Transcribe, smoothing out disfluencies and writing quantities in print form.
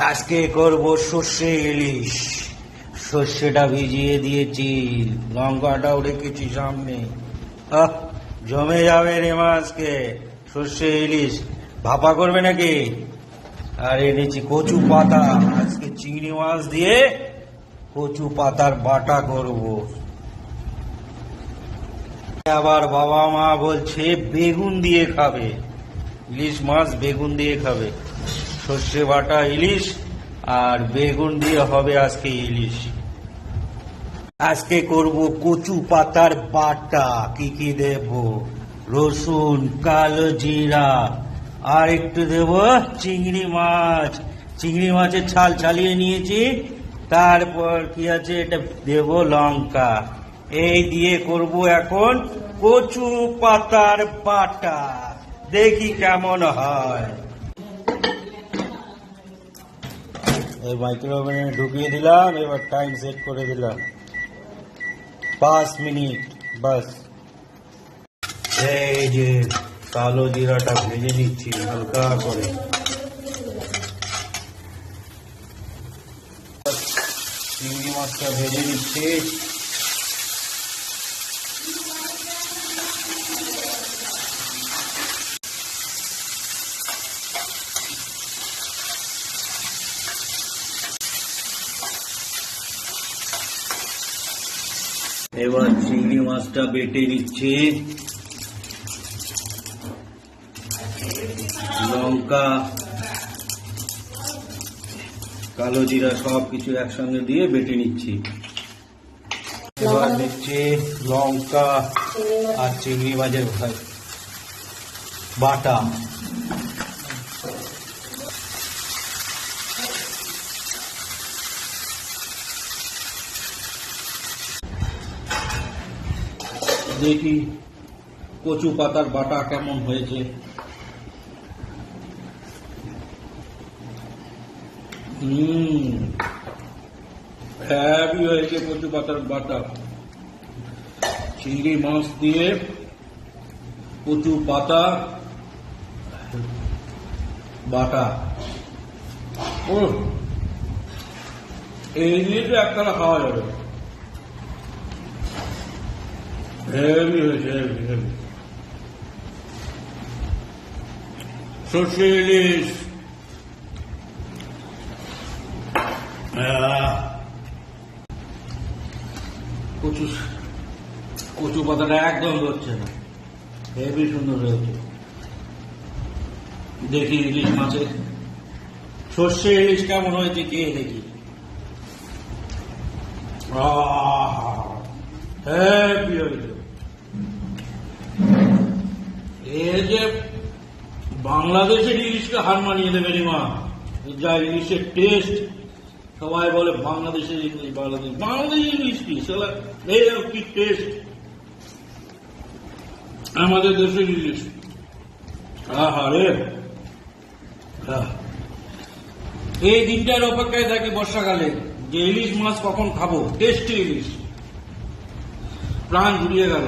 আজকে করব সর্ষে ইলিশ। সর্ষেটা ভিজিয়ে দিয়েছি, লঙ্কাটাও রেখেছি সামনে। জমে যাবে রে মা আজকে সর্ষে ইলিশ। ভাপা করবে নাকি? আর এনেছি কচু পাতা, আজকে চিংড়ি মাছ দিয়ে কচু পাতার বাটা করব। আবার বাবা মা বলছে বেগুন দিয়ে খাবে, ইলিশ মাছ বেগুন দিয়ে খাবে। সর্ষে বাটা ইলিশ আর বেগুন দিয়ে হবে আজকে ইলিশ। আজকে করব কচু পাতার বাটা। কি কি দেব? রসুন, কালো জিরা, আর একটু দেব চিংড়ি মাছ। চিংড়ি মাছের ছাল ছালিয়ে নিয়েছি। তারপর কি আছে, এটা দেব লঙ্কা। এই দিয়ে করব এখন কচু পাতার বাটা। দেখি কেমন হয়। এই মাইক্রোওভেনে ঢুকিয়ে দিলাম, এবার টাইম সেট করে দিলাম 5 মিনিট বাস। এই যে কালো জিরাটা ভেজে নিচ্ছি হালকা করে। চিংড়ি মাছটা ভেজে নিচ্ছি। এবার চিংড়ি মাছটা বেটে নিচ্ছি। লঙ্কা, কালো জিরা সবকিছু একসঙ্গে দিয়ে বেটে নিচ্ছি। এবার নিচ্ছি লঙ্কা আর চিংড়ি মাছের বাটা। দেখি কচু পাতার বাটা কেমন হয়েছে। হ্যাভি হয়েছে কচু পাতার বাটা। চিংড়ি মাছ দিয়ে কচু পাতা বাটা। এই দিয়ে তো একখানা খাওয়া যাবে। হেভি হয়েছে, হেভি হেভি। সর্ষে ইলিশ কচু পাতাটা একদম ধরছে না, হেভি সুন্দর হয়েছে। দেখি ইলিশ মাছের সর্ষে ইলিশ কেমন হয়েছে কে দেখি। হেভি হয়েছে। এই যে বাংলাদেশের ইলিশকে হার মানিয়ে দেবে রে মা। যা ইলিশের টেস্ট, সবাই বলে বাংলাদেশের ইলিশ, বাংলাদেশের ইলিশ কি কি টেস্ট আমাদের দেশের ইলিশ। আহারে, এই দিনটার অপেক্ষায় থাকি বর্ষাকালে, যে ইলিশ মাছ কখন খাবো, টেস্টি ইলিশ। প্রাণ জুড়িয়ে গেল।